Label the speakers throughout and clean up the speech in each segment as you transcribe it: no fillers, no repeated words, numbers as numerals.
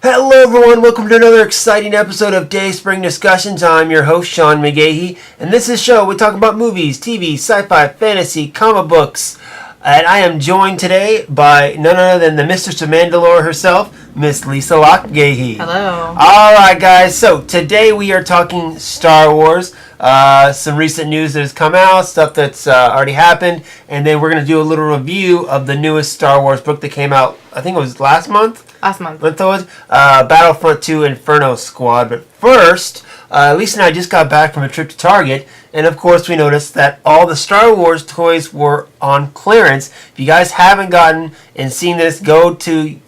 Speaker 1: Hello everyone, welcome to another exciting episode of Dayspring Discussions. I'm your host, Sean McGahee, and this is a show we talk about movies, TV, sci-fi, fantasy, comic books. And I am joined today by none other than the Mistress of Mandalore herself, Miss Lisa Lockgahee.
Speaker 2: Hello.
Speaker 1: Alright guys, so today we are talking Star Wars. Some recent news that has come out, stuff that's already happened, and then we're going to do a little review of the newest Star Wars book that came out, I think it was last month? Battlefront II, Inferno Squad. But first, Lisa and I just got back from a trip to Target, and of course we noticed that all the Star Wars toys were on clearance. If you guys haven't gotten and seen this, go to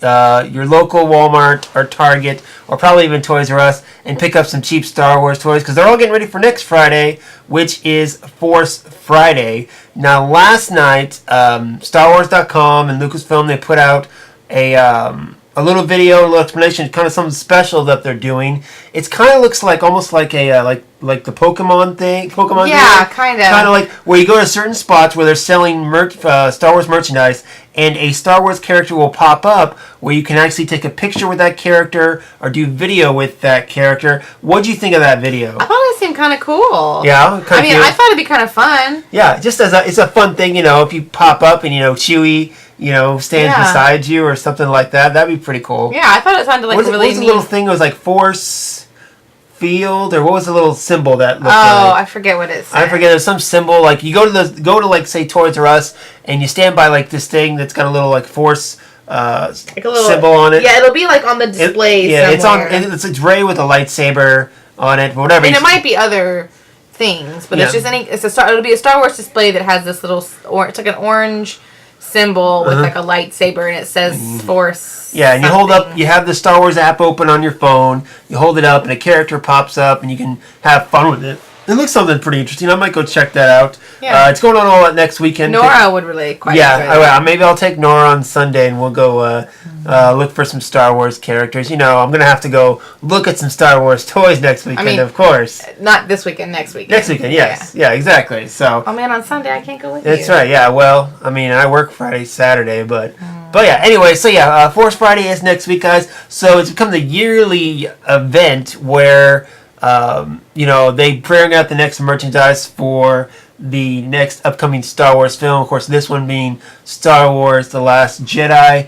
Speaker 1: your local Walmart or Target, or probably even Toys R Us, and pick up some cheap Star Wars toys, because they're all getting ready for next Friday, which is Force Friday. Now, last night, StarWars.com and Lucasfilm, they put out a little video, a little explanation, kind of something special that they're doing. It kind of looks like almost like a like the Pokemon thing.
Speaker 2: Yeah, kind of.
Speaker 1: Kind of like where you go to certain spots where they're selling Star Wars merchandise, and a Star Wars character will pop up where you can actually take a picture with that character or do video with that character. What do you think of that video?
Speaker 2: I thought it seemed kind of cool.
Speaker 1: Yeah,
Speaker 2: I mean, I thought it'd be kind of fun.
Speaker 1: Yeah, just it's a fun thing, if you pop up and Chewie, stands beside you or something like that. That'd be pretty cool.
Speaker 2: Yeah, I thought it sounded like
Speaker 1: what
Speaker 2: really
Speaker 1: was
Speaker 2: neat.
Speaker 1: The little thing? It was like Force Field, or what was the little symbol that looked like?
Speaker 2: I forget what it said.
Speaker 1: I forget. There's some symbol, like you go to like say Toys R Us, and you stand by like this thing that's got a little like Force like a little symbol on it.
Speaker 2: Yeah, it'll be like on the display. Somewhere.
Speaker 1: It's Rey with a lightsaber on it, whatever.
Speaker 2: And it might be other things, but it's just it'll be a Star Wars display that has this little it's like an orange symbol with like a lightsaber, and it says Force.
Speaker 1: Yeah, and you have the Star Wars app open on your phone. You hold it up, and a character pops up, and you can have fun with it. It looks something pretty interesting. I might go check that out. Yeah. It's going on all that next weekend.
Speaker 2: Nora would really quite enjoy
Speaker 1: that. Maybe I'll take Nora on Sunday, and we'll go look for some Star Wars characters. I'm going to have to go look at some Star Wars toys next weekend, of course.
Speaker 2: Not this weekend, next weekend.
Speaker 1: Next weekend, yes. Yeah, exactly. So.
Speaker 2: Oh, man, on Sunday I can't go with you.
Speaker 1: That's right, yeah. Well, I work Friday, Saturday, but yeah, anyway, so Force Friday is next week, guys. So it's become the yearly event where they bring out the next merchandise for the next upcoming Star Wars film. Of course, this one being Star Wars The Last Jedi.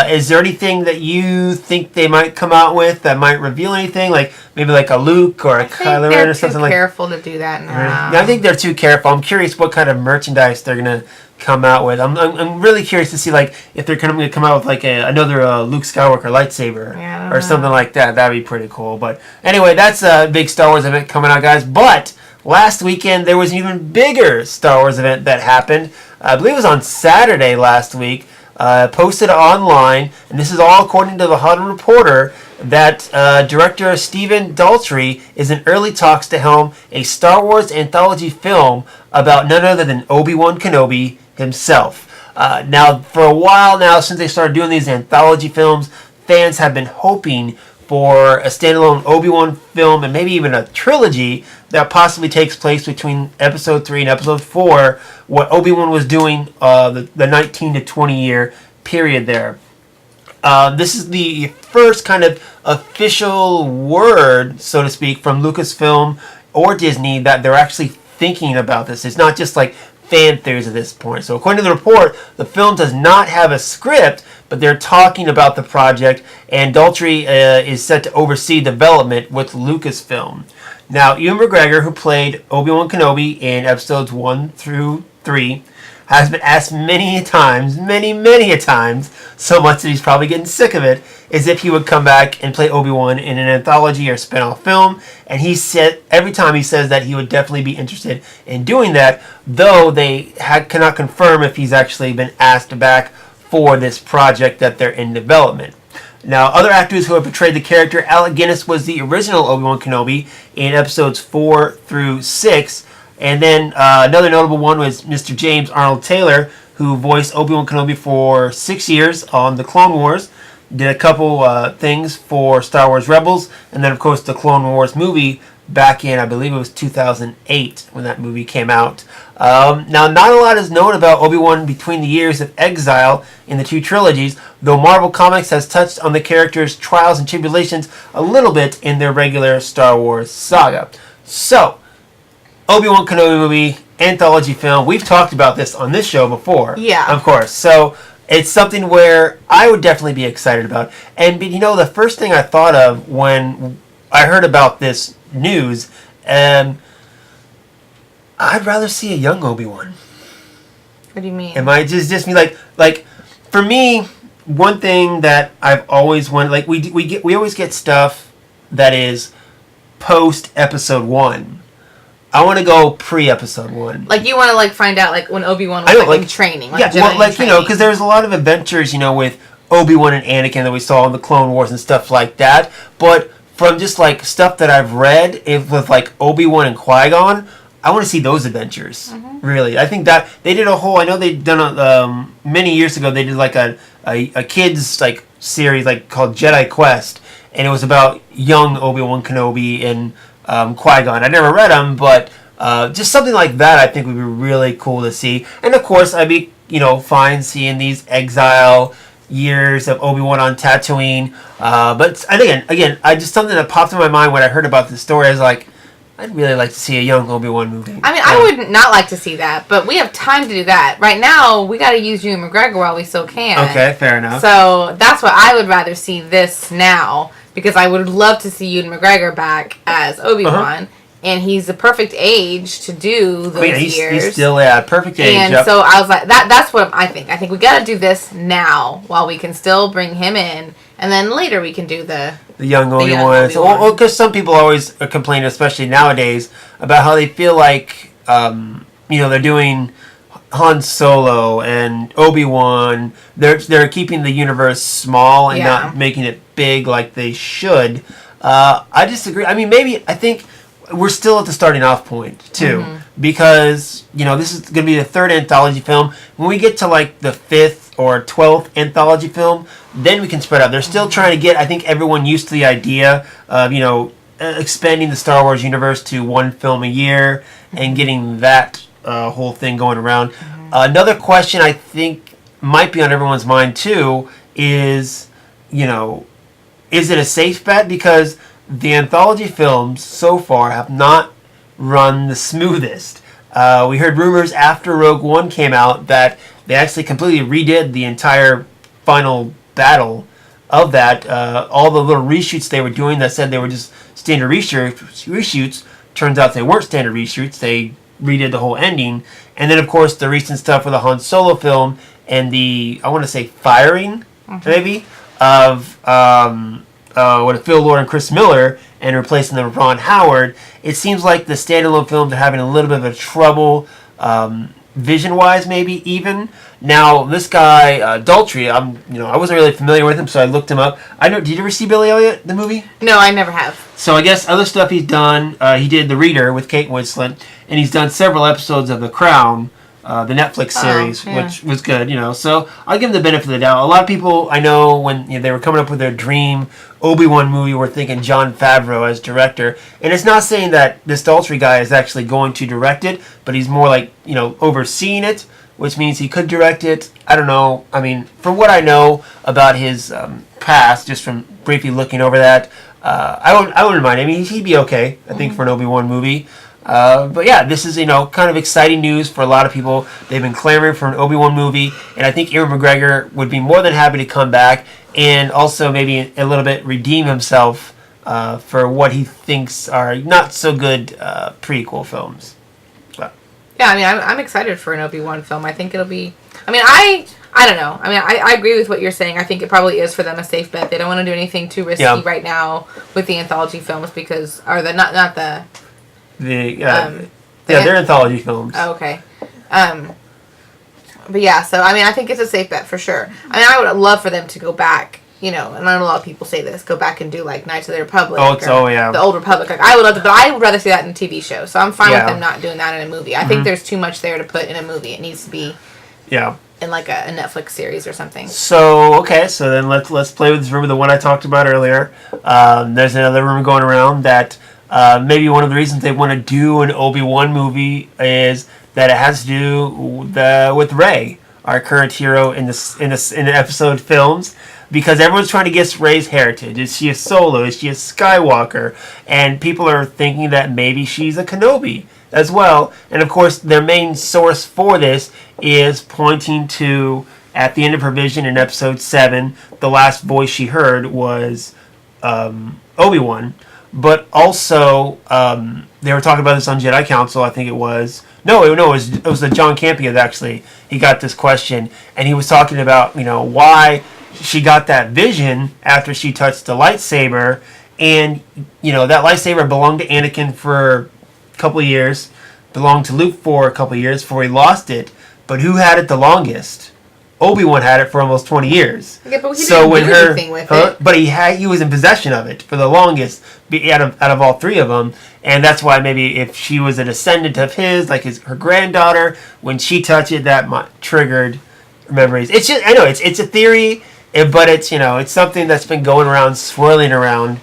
Speaker 1: Is there anything that you think they might come out with that might reveal anything? Like maybe like a Luke or a Kylo Ren or something like that?
Speaker 2: They're too careful to do that now.
Speaker 1: Yeah, I think they're too careful. I'm curious what kind of merchandise they're going to come out with. I'm really curious to see like if they're going to come out with like another Luke Skywalker lightsaber or something like that. That'd be pretty cool. But anyway, that's a big Star Wars event coming out, guys. But last weekend there was an even bigger Star Wars event that happened. I believe it was on Saturday last week. Posted online, and this is all according to the Hollywood Reporter, that director Stephen Daldry is in early talks to helm a Star Wars anthology film about none other than Obi-Wan Kenobi himself. Now, for a while now, since they started doing these anthology films, fans have been hoping for a standalone Obi-Wan film, and maybe even a trilogy that possibly takes place between Episode 3 and Episode 4, what Obi-Wan was doing the 19 to 20 year period there. This is the first kind of official word, so to speak, from Lucasfilm or Disney that they're actually thinking about this. It's not just like fan theories at this point. So according to the report, the film does not have a script, but they're talking about the project, and Daldry is set to oversee development with Lucasfilm. Now, Ewan McGregor, who played Obi-Wan Kenobi in episodes 1 through 3, has been asked many a times, so much that he's probably getting sick of it, is if he would come back and play Obi-Wan in an anthology or spin-off film. And he said, every time he says that he would definitely be interested in doing that, though they cannot confirm if he's actually been asked back for this project that they're in development. Now, other actors who have portrayed the character, Alec Guinness was the original Obi-Wan Kenobi in episodes 4 through 6. And then another notable one was Mr. James Arnold Taylor, who voiced Obi-Wan Kenobi for 6 years on The Clone Wars. Did a couple things for Star Wars Rebels, and then, of course, the Clone Wars movie back in, I believe it was 2008 when that movie came out. Now, not a lot is known about Obi-Wan between the years of exile in the two trilogies, though Marvel Comics has touched on the character's trials and tribulations a little bit in their regular Star Wars saga. So, Obi-Wan Kenobi movie, anthology film. We've talked about this on this show before.
Speaker 2: Yeah.
Speaker 1: Of course. So, it's something where I would definitely be excited about. And, the first thing I thought of when I heard about this news, I'd rather see a young Obi-Wan.
Speaker 2: What do you mean?
Speaker 1: Am I just me like for me, one thing that I've always wanted, like we always get stuff that is post episode 1. I want to go pre episode 1.
Speaker 2: Like you want to find out when Obi-Wan was in training,
Speaker 1: Jedi because there's a lot of adventures with Obi-Wan and Anakin that we saw in the Clone Wars and stuff like that. But from just stuff that I've read with Obi-Wan and Qui-Gon, I want to see those adventures. Mm-hmm. Really, I think that they did a whole. I know they'd done many years ago. They did a kids series called Jedi Quest, and it was about young Obi-Wan Kenobi and Qui-Gon. I never read them, but just something like that I think would be really cool to see. And of course, I'd be fine seeing these exile years of Obi-Wan on Tatooine. But again, I just something that popped in my mind when I heard about this story. I was I'd really like to see a young Obi-Wan movie. I
Speaker 2: mean, I would not like to see that, but we have time to do that. Right now, we got to use Ewan McGregor while we still can.
Speaker 1: Okay, fair enough.
Speaker 2: So that's why I would rather see this now, because I would love to see Ewan McGregor back as Obi-Wan, and he's the perfect age to do those years.
Speaker 1: He's still, perfect age.
Speaker 2: And so I was that's what I think. I think we got to do this now while we can still bring him in, and then later we can do the
Speaker 1: young Obi-Wan. Because some people always complain, especially nowadays, about how they feel they're doing Han Solo and Obi-Wan. They're keeping the universe small and not making it big like they should. I disagree. I mean, I think we're still at the starting off point too, because this is going to be the third anthology film. When we get to the 5th or 12th anthology film, then we can spread out. They're still trying to get, I think, everyone used to the idea of expanding the Star Wars universe to one film a year and getting that whole thing going around. Another question I think might be on everyone's mind too is is it a safe bet? Because the anthology films so far have not run the smoothest. We heard rumors after Rogue One came out that they actually completely redid the entire final battle of that. All the little reshoots they were doing that said they were just standard reshoots, turns out they weren't standard reshoots. They redid the whole ending. And then, of course, the recent stuff with the Han Solo film and the, I want to say, firing, maybe, of Phil Lord and Chris Miller and replacing them with Ron Howard. It seems like the standalone films are having a little bit of trouble, vision-wise, maybe even. Now, this guy Daltrey, I wasn't really familiar with him, so I looked him up. Did you ever see Billy Elliot, the movie?
Speaker 2: No, I never have.
Speaker 1: So I guess other stuff he's done. He did The Reader with Kate Winslet, and he's done several episodes of The Crown, the Netflix series, which was good. So I'll give him the benefit of the doubt. A lot of people I know when they were coming up with their dream Obi-Wan movie were thinking Jon Favreau as director, and it's not saying that this Daltrey guy is actually going to direct it, but he's more overseeing it, which means he could direct it. I don't know. I mean, from what I know about his past, just from briefly looking over that, I wouldn't mind. I mean, he'd be okay, I think, for an Obi-Wan movie. But yeah, this is kind of exciting news for a lot of people. They've been clamoring for an Obi-Wan movie, and I think Ewan McGregor would be more than happy to come back and also maybe a little bit redeem himself for what he thinks are not so good prequel films.
Speaker 2: Yeah, I mean, I'm excited for an Obi-Wan film. I think it'll be... I mean, I don't know. I mean, I agree with what you're saying. I think it probably is for them a safe bet. They don't want to do anything too risky right now with the anthology films because... Or the... Not the...
Speaker 1: they're anthology films.
Speaker 2: Oh, okay. But yeah, so, I mean, I think it's a safe bet for sure. I mean, I would love for them to go back, and I know a lot of people say this, go back and do, Knights of the Republic. The Old Republic. I would love to, but I would rather see that in a TV show. So I'm fine with them not doing that in a movie. I think there's too much there to put in a movie. It needs to be in, a Netflix series or something.
Speaker 1: So, okay, so then let's play with this rumor, the one I talked about earlier. There's another rumor going around that Maybe one of the reasons they want to do an Obi-Wan movie is that it has to do with Rey, our current hero in the episode films, because everyone's trying to guess Rey's heritage. Is she a Solo? Is she a Skywalker? And people are thinking that maybe she's a Kenobi as well. And of course, their main source for this is pointing to, at the end of her vision in episode 7, the last voice she heard was Obi-Wan. But also, they were talking about this on Jedi Council, I think it was. No, it was the John Campea that actually, he got this question, and he was talking about, why she got that vision after she touched the lightsaber, and, that lightsaber belonged to Anakin for a couple of years, belonged to Luke for a couple of years before he lost it, but who had it the longest? Obi-Wan had it for almost 20 years.
Speaker 2: Yeah, but he didn't do anything with it.
Speaker 1: But he was in possession of it for the longest out of all three of them, and that's why maybe if she was a descendant of his, like her granddaughter, when she touched it, that triggered memories. It's just, I know it's a theory, but it's something that's been going around, swirling around.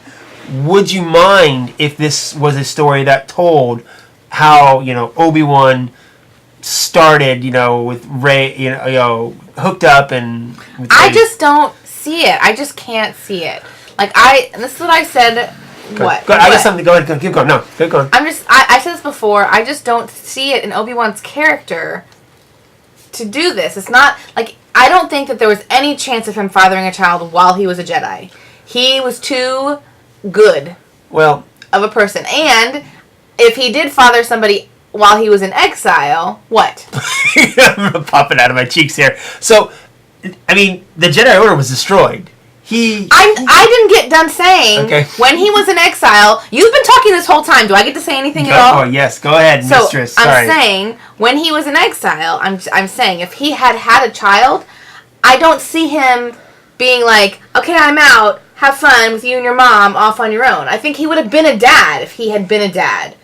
Speaker 1: Would you mind if this was a story that told how Obi-Wan started, with Rey, hooked up and...
Speaker 2: I just don't see it. I just can't see it. This is what I said... What?
Speaker 1: Go, I got something. Go ahead. Keep going. No, keep going.
Speaker 2: I said this before. I just don't see it in Obi-Wan's character to do this. It's not I don't think that there was any chance of him fathering a child while he was a Jedi. He was too good of a person. And if he did father somebody while he was in exile, what?
Speaker 1: I'm popping out of my cheeks here. So, I mean, the Jedi Order was destroyed.
Speaker 2: I didn't get done saying when he was in exile. You've been talking this whole time. Do I get to say anything at all?
Speaker 1: Oh yes, go ahead, mistress.
Speaker 2: So I'm saying when he was in exile, I'm saying if he had a child, I don't see him being like, okay, I'm out. Have fun with you and your mom off on your own. I think he would have been a dad if he had been a dad.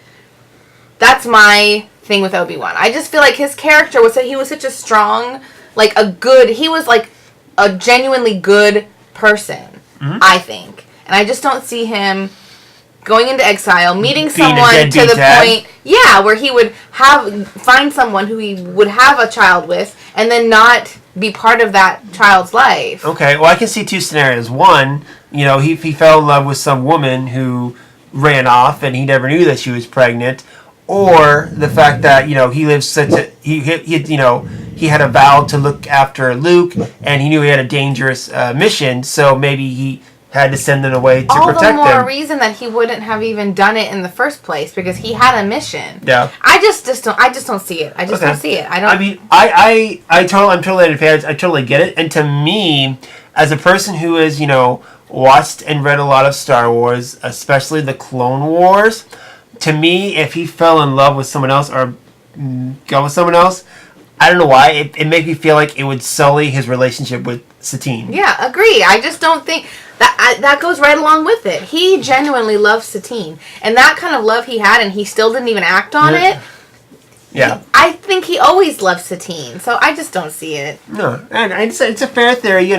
Speaker 2: That's my thing with Obi-Wan. I just feel like his character was that he was such a strong, he was like a genuinely good person, I think. And I just don't see him going into exile, meeting someone to the point, where he would find someone who he would have a child with and then not be part of that child's life.
Speaker 1: Okay, well, I can see two scenarios. One, he fell in love with some woman who ran off and he never knew that she was pregnant, or the fact that, he lived he had a vow to look after Luke, and he knew he had a dangerous mission, so maybe he had to send them away to protect them.
Speaker 2: All the more reason that he wouldn't have even done it in the first place, because he had a mission.
Speaker 1: Yeah.
Speaker 2: I just don't see it. I just don't see it.
Speaker 1: I'm totally in fans. I totally get it. And to me, as a person who has, watched and read a lot of Star Wars, especially the Clone Wars, to me, if he fell in love with someone else or go with someone else, I don't know why. It made me feel like it would sully his relationship with Satine.
Speaker 2: Yeah, agree. I just don't think... That goes right along with it. He genuinely loves Satine. And that kind of love he had, and he still didn't even act on it.
Speaker 1: Yeah.
Speaker 2: I think he always loved Satine. So I just don't see it.
Speaker 1: No. And it's a fair theory.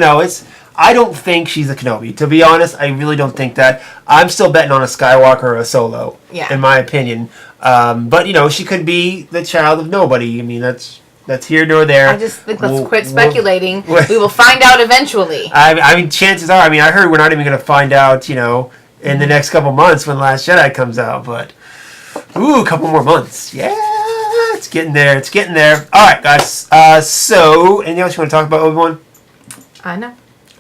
Speaker 1: I don't think she's a Kenobi. To be honest, I really don't think that. I'm still betting on a Skywalker or a Solo, in my opinion. But, she could be the child of nobody. I mean, that's here nor there.
Speaker 2: I just think let's quit speculating. We will find out eventually.
Speaker 1: I mean, chances are, I heard we're not even going to find out, in the next couple months when Last Jedi comes out. But, a couple more months. Yeah, it's getting there. It's getting there. All right, guys. So, anything else you want to talk about, Obi-Wan?
Speaker 2: No.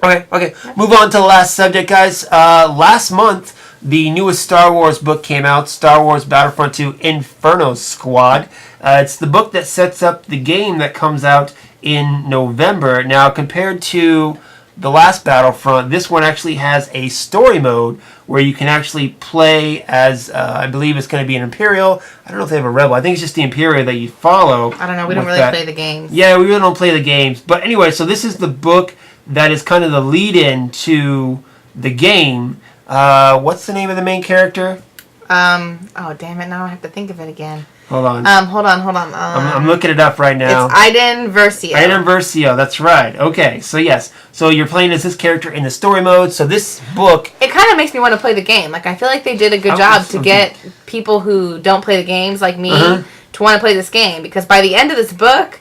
Speaker 1: Okay. Move on to the last subject, guys. Last month, the newest Star Wars book came out, Star Wars Battlefront II Inferno Squad. It's the book that sets up the game that comes out in November. Now, compared to the last Battlefront, this one actually has a story mode where you can actually play as, I believe it's going to be an Imperial. I don't know if they have a Rebel. I think it's just the Imperial that you follow.
Speaker 2: I don't know. We don't really play the games.
Speaker 1: Yeah, we really don't play the games. But anyway, so this is the book that is kind of the lead-in to the game. What's the name of the main character?
Speaker 2: Oh, damn it. Now I have to think of it again.
Speaker 1: Hold on.
Speaker 2: Hold on.
Speaker 1: I'm looking it up right now.
Speaker 2: It's Iden Versio.
Speaker 1: Iden Versio, that's right. Okay, so yes. So you're playing as this character in the story mode. So this book...
Speaker 2: It kind of makes me want to play the game. Like, I feel like they did a good job to get people who don't play the games, like me, to want to play this game. Because by the end of this book,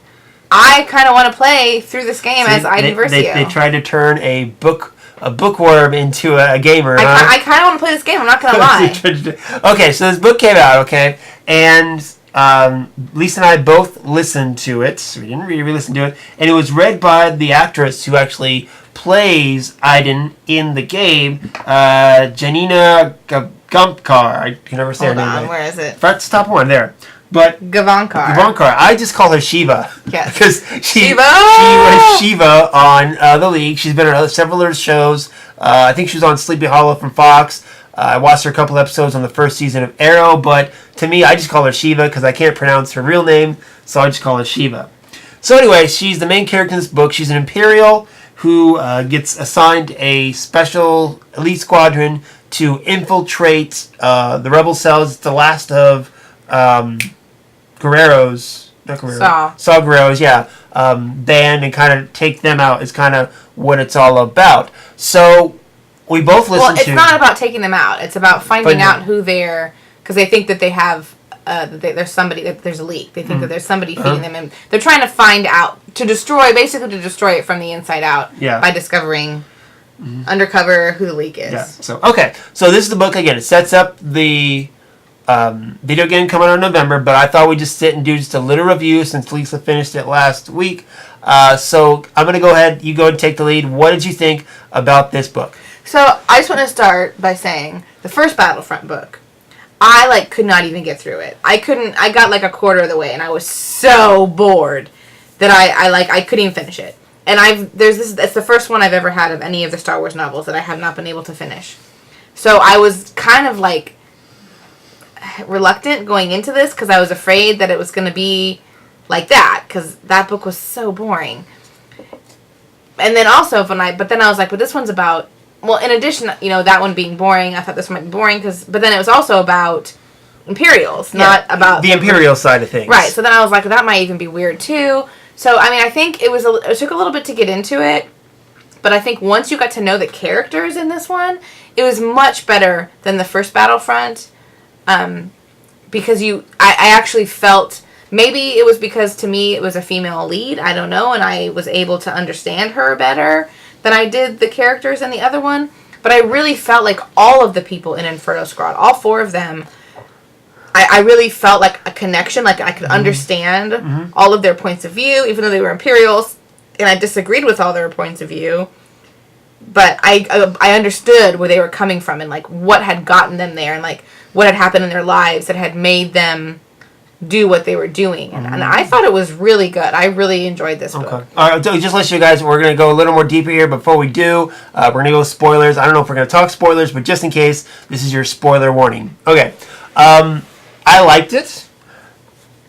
Speaker 2: I kind of want to play through this game as Iden Versio.
Speaker 1: They tried to turn a bookworm into a gamer.
Speaker 2: I kind of want to play this game. I'm not going to lie.
Speaker 1: Okay, so this book came out, okay, and Lisa and I both listened to it. We didn't really listen to it, and it was read by the actress who actually plays Iden in the game, Janina Gavankar. I can never say her name.
Speaker 2: Hold on, where is it?
Speaker 1: That's top one there. But Gavankar. I just call her Shiva.
Speaker 2: Yes.
Speaker 1: Because she was Shiva on The League. She's been on several other shows. I think she was on Sleepy Hollow from Fox. I watched her a couple episodes on the first season of Arrow. But to me, I just call her Shiva because I can't pronounce her real name. So I just call her Shiva. So anyway, she's the main character in this book. She's an Imperial who gets assigned a special elite squadron to infiltrate the rebel cells. It's the last of... Saw Guerrero's, band, and kind of take them out is kind of what it's all about. So we both listened to...
Speaker 2: Well, it's not about taking them out. It's about finding out who they're... Because they think that they have... there's somebody... There's a leak. They think that there's somebody feeding them. And they're trying to find out... To destroy it from the inside out.
Speaker 1: Yeah.
Speaker 2: By discovering undercover who the leak is.
Speaker 1: Yeah. So, okay. So this is the book, again. It sets up the... video game coming out in November, but I thought we'd just sit and do just a little review since Lisa finished it last week. So I'm going to go ahead. You go ahead and take the lead. What did you think about this book?
Speaker 2: So I just want to start by saying the first Battlefront book, I could not even get through it. I got a quarter of the way and I was so bored that I couldn't even finish it. And that's the first one I've ever had of any of the Star Wars novels that I have not been able to finish. So I was kind of reluctant going into this because I was afraid that it was going to be like that because that book was so boring. And then also but then I was like, but this one's about, well, in addition, that one being boring, I thought this one might be boring but then it was also about Imperials, not about
Speaker 1: the Imperial side of things.
Speaker 2: Right. So then I was like, that might even be weird too. So I mean, I think it took a little bit to get into it, but I think once you got to know the characters in this one, it was much better than the first Battlefront. Because I actually felt, maybe it was because to me it was a female lead, I don't know, and I was able to understand her better than I did the characters in the other one, but I really felt like all of the people in Inferno Squad, all four of them, I really felt like a connection, like I could understand all of their points of view, even though they were Imperials, and I disagreed with all their points of view. But I understood where they were coming from and what had gotten them there and what had happened in their lives that had made them do what they were doing. And I thought it was really good. I really enjoyed this book.
Speaker 1: All right, just let you guys, we're going to go a little more deeper here. Before we do, we're going to go with spoilers. I don't know if we're going to talk spoilers, but just in case, this is your spoiler warning. Okay. I liked it.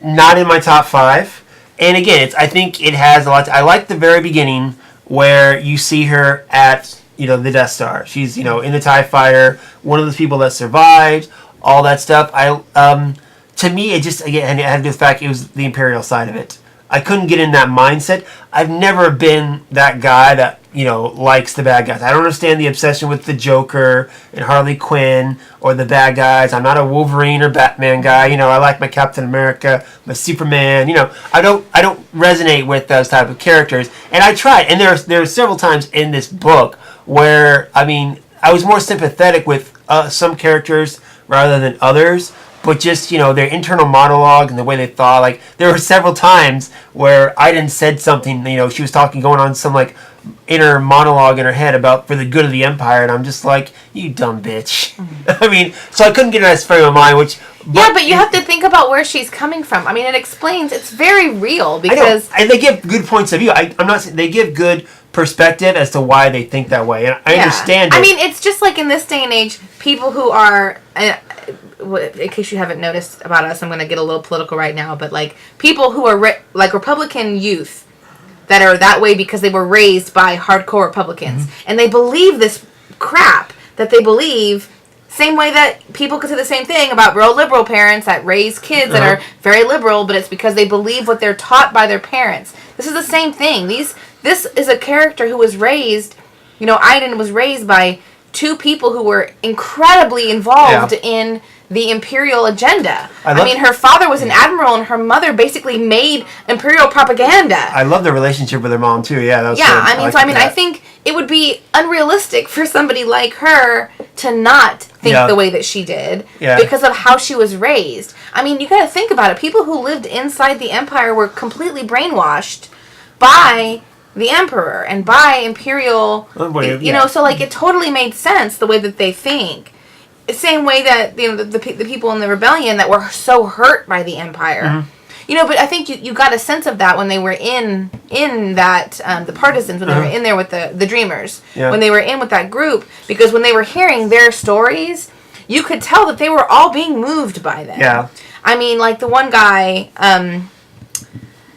Speaker 1: Not in my top 5. And again, I think it has a lot. I like the very beginning where you see her at, the Death Star. She's, in the TIE Fighter, one of the people that survived, all that stuff. To me, it just, again, it had to do with the fact it was the Imperial side of it. I couldn't get in that mindset. I've never been that guy that, likes the bad guys. I don't understand the obsession with the Joker and Harley Quinn or the bad guys. I'm not a Wolverine or Batman guy. I like my Captain America, my Superman. I don't resonate with those type of characters. And I tried. And there are several times in this book where, I was more sympathetic with some characters rather than others. But just, their internal monologue and the way they thought. There were several times where Iden said something, she was going on some, inner monologue in her head about for the good of the Empire. And I'm just like, you dumb bitch. So I couldn't get in that frame of mind, which...
Speaker 2: But you have to think about where she's coming from. It explains, it's very real because...
Speaker 1: And they give good points of view. I'm not saying, they give good perspective as to why they think that way. And I understand it.
Speaker 2: It's just in this day and age, people who are... in case you haven't noticed about us, I'm going to get a little political right now, but people who are Republican youth that are that way because they were raised by hardcore Republicans and they believe this crap that they believe Same way that people could say the same thing about real liberal parents that raise kids that are very liberal, but it's because they believe what they're taught by their parents. This is the same thing. This is a character who was raised, Iden was raised by two people who were incredibly involved in the imperial agenda. I mean, her father was an admiral, and her mother basically made imperial propaganda.
Speaker 1: I love the relationship with her mom too. Yeah, that was good.
Speaker 2: I think it would be unrealistic for somebody like her to not think the way that she did because of how she was raised. I mean, you got to think about it. People who lived inside the empire were completely brainwashed by the emperor and by imperial, so like it totally made sense the way that they think. Same way that the people in the rebellion that were so hurt by the empire, but I think you got a sense of that when they were in that the partisans, when they were in there with the dreamers, when they were in with that group, because when they were hearing their stories, you could tell that they were all being moved by them. Yeah, I mean, like the one guy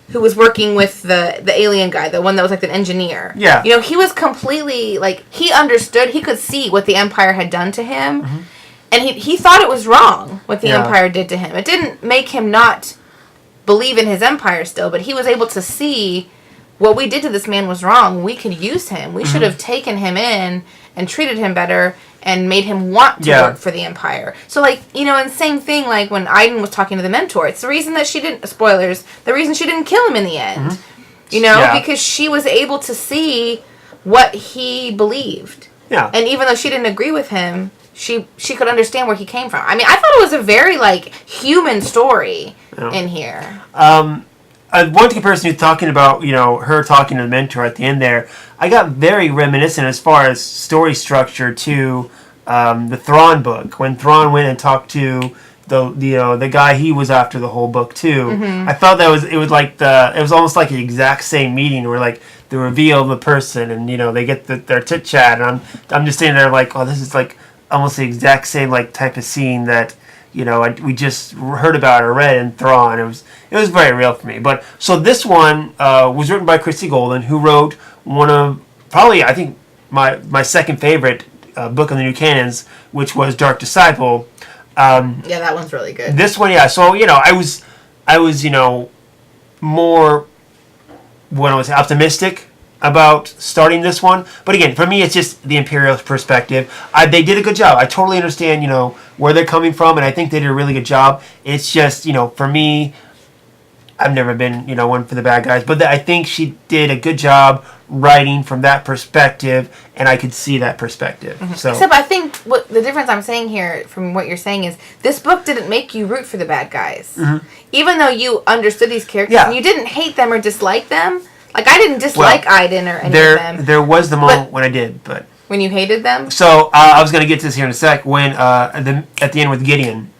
Speaker 2: who was working with the alien guy, the one that was like an engineer. Yeah, he was completely like he understood, he could see what the empire had done to him. And he thought it was wrong what the empire did to him. It didn't make him not believe in his empire still, but he was able to see what we did to this man was wrong. We could use him. We should have taken him in and treated him better and made him want to work for the empire. So, like, and same thing, like, when Iden was talking to the mentor. It's the reason that she didn't, spoilers, the reason she didn't kill him in the end. Because she was able to see what he believed. Yeah. And even though she didn't agree with him, she could understand where he came from. I mean, I thought it was a very, like, human story in here.
Speaker 1: One comparison you're talking about, her talking to the mentor at the end there, I got very reminiscent as far as story structure to the Thrawn book. When Thrawn went and talked to the guy he was after the whole book too. I thought it was almost like the exact same meeting where like the reveal of the person and they get their chit chat, and I'm just standing there like, oh, this is like almost the exact same like type of scene that we just heard about or read in Thrawn. It was very real for me. But so this one was written by Christy Golden, who wrote one of probably I think my second favorite book in the new canons, which was Dark Disciple.
Speaker 2: That one's really good.
Speaker 1: This one, so I was more when I was optimistic about starting this one, but again, for me, it's just the Imperial perspective. They did a good job. I totally understand, where they're coming from, and I think they did a really good job. It's just, for me, I've never been, one for the bad guys, but I think she did a good job writing from that perspective, and I could see that perspective. So,
Speaker 2: except I think what the difference I'm saying here from what you're saying is this book didn't make you root for the bad guys, even though you understood these characters and you didn't hate them or dislike them. Like, I didn't dislike Iden or any of them.
Speaker 1: There was the moment when I did, but...
Speaker 2: When you hated them?
Speaker 1: So, I was going to get to this here in a sec, when, at the end with Gideon.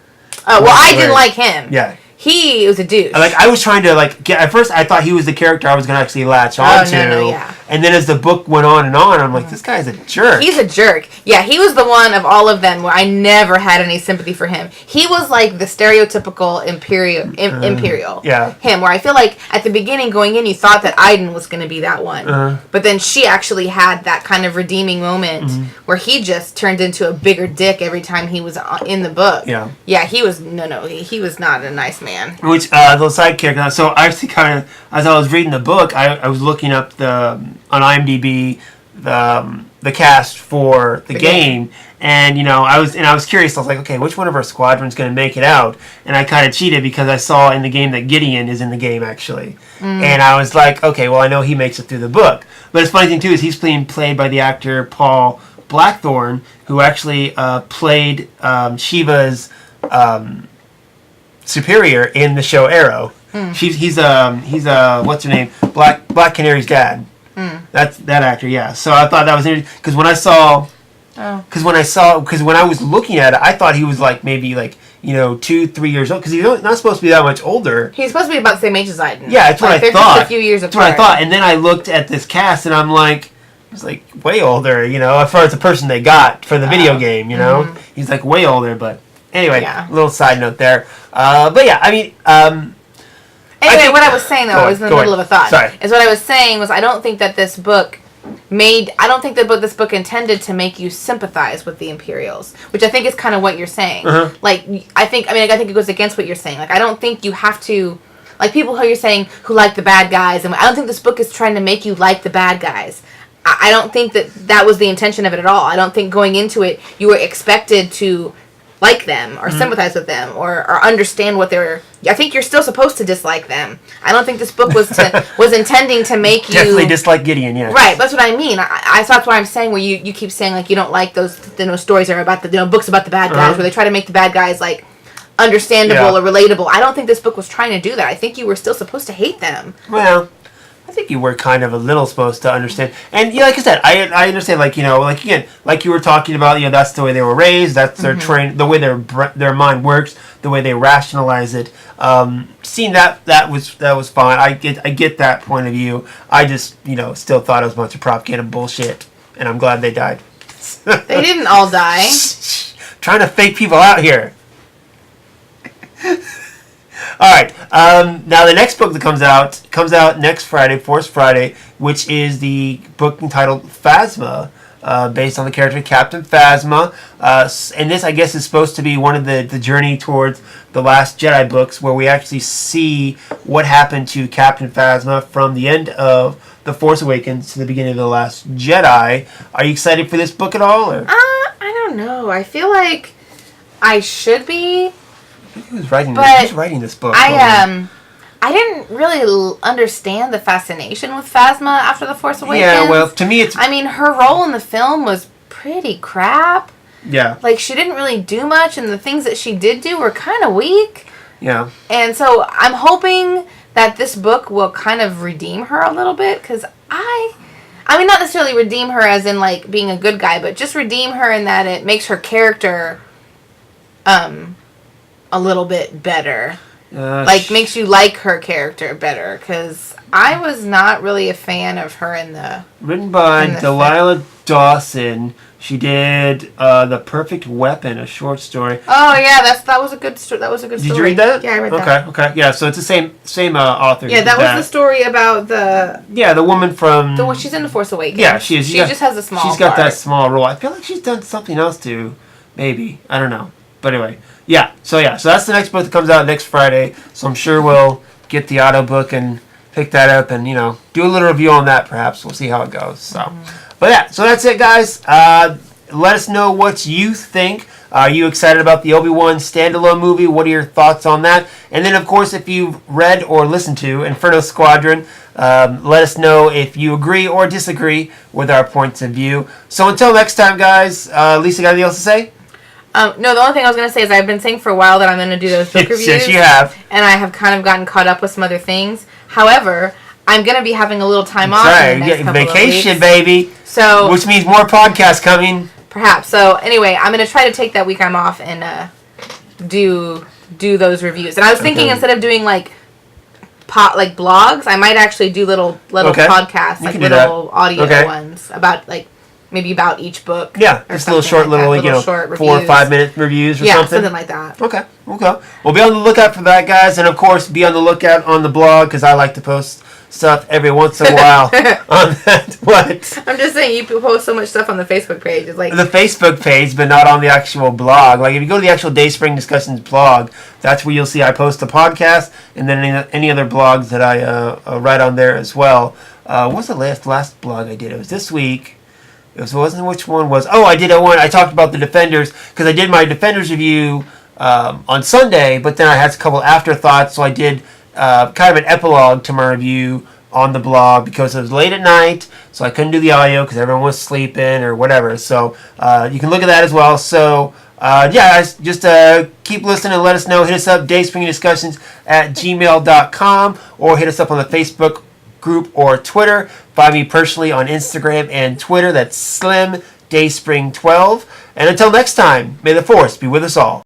Speaker 2: Oh, well, I didn't like him.
Speaker 1: Yeah.
Speaker 2: He was a douche.
Speaker 1: Like, I was trying to, at first I thought he was the character I was going to actually latch on to.
Speaker 2: Yeah.
Speaker 1: And then as the book went on and on, I'm like, this guy's a jerk.
Speaker 2: He's a jerk. Yeah, he was the one of all of them where I never had any sympathy for him. He was like the stereotypical Imperial.
Speaker 1: Yeah.
Speaker 2: Him, where I feel like at the beginning going in, you thought that Iden was going to be that one. But then she actually had that kind of redeeming moment where he just turned into a bigger dick every time he was in the book.
Speaker 1: Yeah.
Speaker 2: Yeah, he was, he was not a nice man.
Speaker 1: Which, those side characters, so I actually kind of, as I was reading the book, I was looking up on IMDb, the cast for the game, and I was curious. I was like, okay, which one of our squadron's going to make it out? And I kind of cheated because I saw in the game that Gideon is in the game actually, and I was like, okay, well I know he makes it through the book. But the funny thing too is he's being played by the actor Paul Blackthorne, who actually played Shiva's superior in the show Arrow. He's what's her name? Black Canary's dad. That's that actor, yeah. So I thought that was interesting because when I was looking at it, I thought he was like maybe like 2-3 years old because he's not supposed to be that much older.
Speaker 2: He's supposed to be about the same age as Iden.
Speaker 1: Yeah, that's what I thought.
Speaker 2: They're just a few years apart.
Speaker 1: That's what I thought, and then I looked at this cast and I'm like, he's like way older, as far as the person they got for the video game, He's like way older, but anyway, little side note there. But yeah, I mean.
Speaker 2: Anyway, what I was saying, though, I was in the middle of a thought. Sorry. Is what I was saying was I don't think that this book I don't think that this book intended to make you sympathize with the Imperials, which I think is kind of what you're saying. Like, I think it goes against what you're saying. Like, I don't think you have to, like, people who you're saying who like the bad guys, and I don't think this book is trying to make you like the bad guys. I don't think that was the intention of it at all. I don't think going into it you were expected to like them or sympathize with them or understand what they're. I think you're still supposed to dislike them. I don't think this book was intending to make you
Speaker 1: definitely dislike Gideon. Yeah,
Speaker 2: right. That's what I mean. So that's what I'm saying. Where you keep saying like you don't like those stories that are about the books about the bad guys where they try to make the bad guys like understandable or relatable. I don't think this book was trying to do that. I think you were still supposed to hate them.
Speaker 1: Well, I think you were kind of a little supposed to understand. And yeah, like I said, I understand, like, like again, like you were talking about, that's the way they were raised, that's their train, the way their mind works, the way they rationalize it. Seeing that was fine. I get that point of view. I just, still thought it was a bunch of propaganda bullshit, and I'm glad they died.
Speaker 2: They didn't all die.
Speaker 1: Trying to fake people out here. All right. Now the next book that comes out next Friday, Force Friday, which is the book entitled Phasma, based on the character Captain Phasma. And this, I guess, is supposed to be one of the journey towards the Last Jedi books, where we actually see what happened to Captain Phasma from the end of The Force Awakens to the beginning of The Last Jedi. Are you excited for this book at all? Or?
Speaker 2: I don't know. I feel like I should be.
Speaker 1: Who's writing this book?
Speaker 2: I didn't really understand the fascination with Phasma after The Force Awakens.
Speaker 1: Yeah, well, to me it's...
Speaker 2: I mean, her role in the film was pretty crap.
Speaker 1: Yeah.
Speaker 2: Like, she didn't really do much, and the things that she did do were kind of weak.
Speaker 1: Yeah.
Speaker 2: And so I'm hoping that this book will kind of redeem her a little bit, because I mean, not necessarily redeem her as in, like, being a good guy, but just redeem her in that it makes her character, a little bit better. Like, makes you like her character better, because I was not really a fan of her in the...
Speaker 1: Written by Delilah Dawson. She did The Perfect Weapon, a short story.
Speaker 2: Oh, yeah, that was a good story. Did
Speaker 1: you read that?
Speaker 2: Yeah, I read that.
Speaker 1: Okay. Yeah, so it's the same author.
Speaker 2: Yeah, that was the story about the...
Speaker 1: Yeah, the woman from...
Speaker 2: she's in The Force Awakens.
Speaker 1: Yeah, she is.
Speaker 2: She just has a small
Speaker 1: She's got that small role. I feel like she's done something else too. Maybe. I don't know. But anyway. So that's the next book that comes out next Friday. So I'm sure we'll get the audiobook and pick that up and, do a little review on that perhaps. We'll see how it goes. So, But yeah, so that's it, guys. Let us know what you think. Are you excited about the Obi-Wan standalone movie? What are your thoughts on that? And then, of course, if you've read or listened to Inferno Squadron, let us know if you agree or disagree with our points of view. So until next time, guys, Lisa, got anything else to say?
Speaker 2: No, the only thing I was going to say is I've been saying for a while that I'm going to do those book reviews.
Speaker 1: Yes, you have.
Speaker 2: And I have kind of gotten caught up with some other things. However, I'm going to be having a little time off.
Speaker 1: Sorry, you're getting vacation, baby.
Speaker 2: So,
Speaker 1: which means more podcasts coming.
Speaker 2: Perhaps. So, anyway, I'm going to try to take that week I'm off and do those reviews. And I was thinking instead of doing like blogs, I might actually do little podcasts, like little audio ones about maybe about each book.
Speaker 1: Yeah, just little short, short 4 or 5 minute reviews or something.
Speaker 2: Yeah, something like that.
Speaker 1: Okay. Well, be on the lookout for that, guys. And, of course, be on the lookout on the blog because I like to post stuff every once in a while on that. What?
Speaker 2: I'm just saying, you post so much stuff on the Facebook page. It's like...
Speaker 1: The Facebook page, but not on the actual blog. Like, if you go to the actual Dayspring Discussions blog, that's where you'll see I post the podcast and then any other blogs that I write on there as well. What's the last blog I did? It was this week. It wasn't which one was. Oh, I did one. I talked about the Defenders because I did my Defenders review on Sunday, but then I had a couple afterthoughts, so I did kind of an epilogue to my review on the blog because it was late at night, so I couldn't do the audio because everyone was sleeping or whatever. So you can look at that as well. So just keep listening and let us know. Hit us up, dayspringdiscussions@gmail.com, or hit us up on the Facebook group or Twitter. Find me personally on Instagram and Twitter. That's Slim Dayspring 12. And until next time, may the Force be with us all.